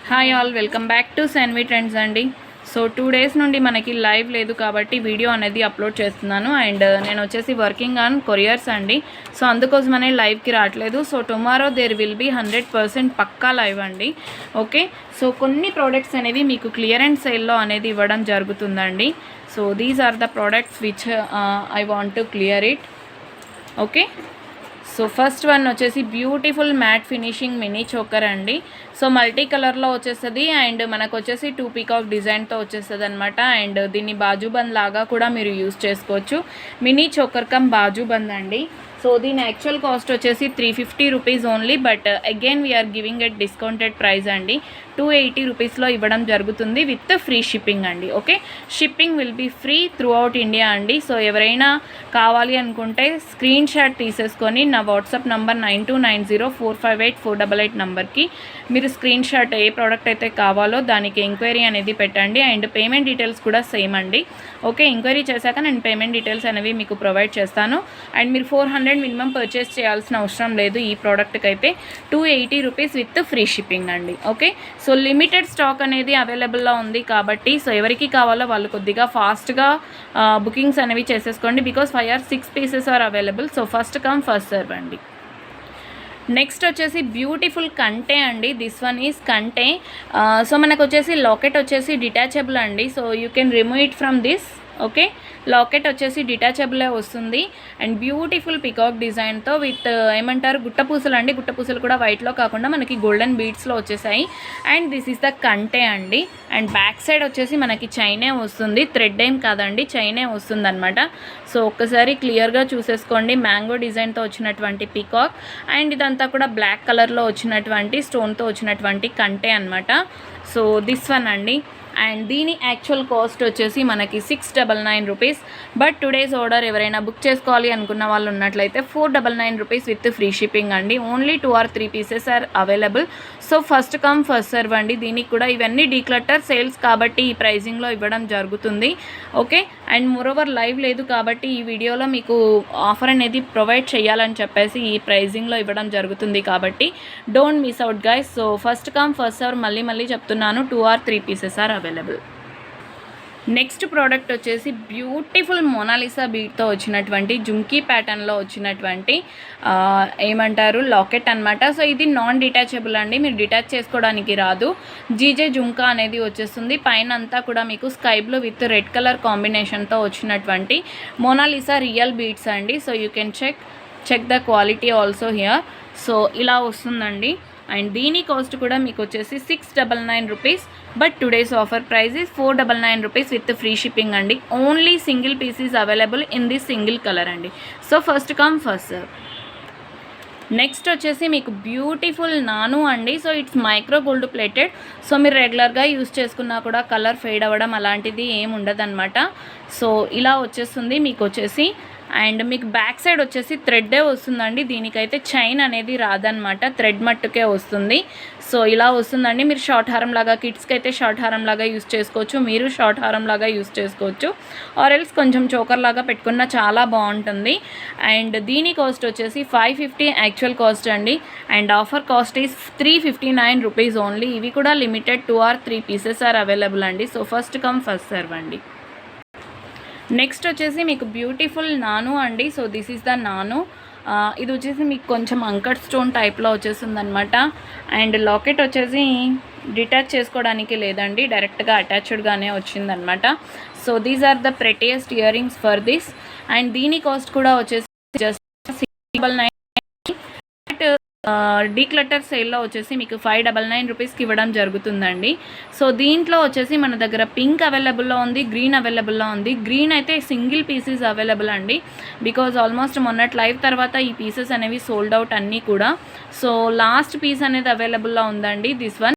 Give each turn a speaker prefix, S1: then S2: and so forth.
S1: Hi all, welcome back to Senvi trends అండి. So 2 days నుండి మనకి లైవ్ లేదు కాబట్టి వీడియో అనేది అప్లోడ్ చేస్తున్నాను. అండ్ నేను వచ్చేసి వర్కింగ్ ఆన్ కొరియర్స్ అండి. సో అందుకోసమనే లైవ్కి రావట్లేదు. So tomorrow there will be 100% పక్కా లైవ్ అండి. ఓకే, సో కొన్ని ప్రోడక్ట్స్ అనేవి మీకు క్లియరెన్స్ సేల్లో అనేది ఇవ్వడం జరుగుతుందండి. So these are the products which I want to clear it. Okay, so first one వచ్చేసి beautiful matte finishing mini choker అండి. సో మల్టీ కలర్లో వచ్చేస్తుంది అండ్ మనకు వచ్చేసి 2 పీకాక్ డిజైన్తో వచ్చేస్తుంది అనమాట. అండ్ దీన్ని బాజుబంద్ లాగా కూడా మీరు యూస్ చేసుకోవచ్చు. మినీ చోకర్ కమ్ బాజుబంద్ అండి. సో దీని యాక్చువల్ కాస్ట్ వచ్చేసి 350 rupees only, but again we're giving at discounted price అండి. 280 రూపీస్లో ఇవ్వడం జరుగుతుంది విత్ ఫ్రీ షిప్పింగ్ అండి. Okay, shipping will be free throughout India అండి. సో ఎవరైనా కావాలి అనుకుంటే స్క్రీన్ షాట్ తీసేసుకొని నా వాట్సాప్ నంబర్ 9290458488 నెంబర్కి మీరు స్క్రీన్ షాట్ ఏ ప్రోడక్ట్ అయితే కావాలో దానికి ఎంక్వైరీ అనేది పెట్టండి. అండ్ పేమెంట్ డీటెయిల్స్ కూడా సేమ్ అండి. ఓకే, ఎంక్వైరీ చేశాక నేను పేమెంట్ డీటెయిల్స్ అనేవి మీకు ప్రొవైడ్ చేస్తాను. అండ్ మీరు 400 మినిమం పర్చేస్ చేయాల్సిన అవసరం లేదు. ఈ ప్రోడక్ట్కి అయితే 280 రూపీస్ విత్ ఫ్రీ షిప్పింగ్ అండి. ఓకే, సో లిమిటెడ్ స్టాక్ అనేది అవైలబుల్లో ఉంది కాబట్టి సో ఎవరికి కావాలో వాళ్ళు కొద్దిగా ఫాస్ట్గా బుకింగ్స్ అనేవి చేసేసుకోండి. Because 5 or 6 pieces are available. So first come first serve అండి. నెక్స్ట్ వచ్చేసి బ్యూటిఫుల్ కంటే అండి. దిస్ వన్ ఈజ్ కంటే. సో మనకు వచ్చేసి లాకెట్ వచ్చేసి డిటాచబుల్ అండి. So you can remove it from this. Okay, locket వచ్చేసి డిటాచబులే వస్తుంది అండ్ బ్యూటిఫుల్ పికాక్ డిజైన్తో విత్ ఏమంటారు గుట్టపూసలు అండి. గుట్టపూసలు కూడా వైట్లో కాకుండా మనకి గోల్డెన్ బీడ్స్లో వచ్చేసాయి. అండ్ దిస్ ఈస్ ద కంటే అండి. అండ్ బ్యాక్ సైడ్ వచ్చేసి మనకి చైనే వస్తుంది, థ్రెడ్ ఏం కాదండి, చైనే వస్తుంది అనమాట. సో ఒక్కసారి క్లియర్గా చూసేసుకోండి. మ్యాంగో డిజైన్తో వచ్చినటువంటి పికాక్ అండ్ ఇదంతా కూడా బ్లాక్ కలర్లో వచ్చినటువంటి స్టోన్తో వచ్చినటువంటి కంటే అనమాట. సో దిస్ వన్ అండి. అండ్ దీని యాక్చువల్ కాస్ట్ వచ్చేసి మనకి 699 రూపీస్. బట్ టుడేస్ ఆర్డర్ ఎవరైనా బుక్ చేసుకోవాలి అనుకున్న వాళ్ళు ఉన్నట్లయితే 499 రూపీస్ విత్ ఫ్రీ షిప్పింగ్ అండి. Only 2 or 3 pieces are available. So first come first serve అండి. దీనికి కూడా ఇవన్నీ డీక్లటర్ సేల్స్ కాబట్టి ఈ ప్రైజింగ్లో ఇవ్వడం జరుగుతుంది. ఓకే, అండ్ మోరోవర్ లైవ్ లేదు కాబట్టి ఈ వీడియోలో మీకు ఆఫర్ అనేది ప్రొవైడ్ చేయాలని చెప్పేసి ఈ ప్రైజింగ్లో ఇవ్వడం జరుగుతుంది కాబట్టి don't miss out guys. So first come first serve మళ్ళీ చెప్తున్నాను, 2 or 3 pieces are available. Next product వచ్చేసి బ్యూటిఫుల్ మోనాలిసా బీడ్తో వచ్చినటువంటి జుంకీ ప్యాటర్న్లో వచ్చినటువంటి ఏమంటారు లాకెట్ అనమాట. సో ఇది నాన్ డిటాచబుల్ అండి, మీరు డిటాచ్ చేసుకోవడానికి రాదు. జీజే జుంకా అనేది వచ్చేస్తుంది. పైన అంతా కూడా మీకు sky blue with red colour కాంబినేషన్తో వచ్చినటువంటి మోనాలిసా రియల్ బీడ్స్ అండి. So you can check the quality also here. So ఇలా వస్తుందండి. అండ్ దీని కాస్ట్ కూడా మీకు వచ్చేసి 699 rupees. But today's offer price is 499 rupees with free shipping అండి. Only single piece is available in this single colour అండి. So first come first serve. Next వచ్చేసి మీకు బ్యూటిఫుల్ నాను అండి. So it's micro gold plated. So మీరు రెగ్యులర్గా use చేసుకున్నా కూడా కలర్ ఫేడ్ అవ్వడం అలాంటిది ఏమి ఉండదన్నమాట. సో ఇలా వచ్చేస్తుంది మీకు వచ్చేసి. అండ్ మీకు బ్యాక్ సైడ్ వచ్చేసి థ్రెడ్డే వస్తుందండి. దీనికైతే చైన్ అనేది రాదనమాట, థ్రెడ్ మట్టుకే వస్తుంది. సో ఇలా వస్తుందండి. మీరు షార్ట్ హారం లాగా, కిడ్స్కి అయితే షార్ట్ హారం లాగా యూస్ చేసుకోవచ్చు, మీరు షార్ట్ హారం లాగా యూస్ చేసుకోవచ్చు, ఆర్ ఎల్స్ కొంచెం చోకర్ లాగా పెట్టుకున్న చాలా బాగుంటుంది. అండ్ దీని కాస్ట్ వచ్చేసి 550 యాక్చువల్ కాస్ట్ అండి. And offer cost is 359 rupees only. ఇవి కూడా limited 2 or 3 pieces are available అండి. So first come first serve అండి. నెక్స్ట్ వచ్చేసి మీకు బ్యూటిఫుల్ నాను అండి. సో దిస్ ఈస్ ద నాను. ఇది వచ్చేసి మీకు కొంచెం అంకట్ స్టోన్ టైప్లో వచ్చేస్తుంది అనమాట. అండ్ లాకెట్ వచ్చేసి డిటాచ్ చేసుకోవడానికి లేదండి, డైరెక్ట్గా అటాచ్డ్గానే వచ్చిందనమాట. So these are the prettiest earrings for this. And దీని కాస్ట్ కూడా వచ్చేసి జస్ట్ 699. డీక్లటర్ సేల్లో వచ్చేసి మీకు 599 రూపీస్కి ఇవ్వడం జరుగుతుందండి. సో దీంట్లో వచ్చేసి మన దగ్గర పింక్ అవైలబుల్లో ఉంది, గ్రీన్ అవైలబుల్లో ఉంది. గ్రీన్ అయితే సింగిల్ పీసెస్ అవైలబుల్ అండి. బికాజ్ ఆల్మోస్ట్ మొన్నటి లైవ్ తర్వాత ఈ పీసెస్ అనేవి సోల్డ్ అవుట్ అన్నీ కూడా. సో లాస్ట్ పీస్ అనేది అవైలబుల్లో ఉందండి, దిస్ వన్.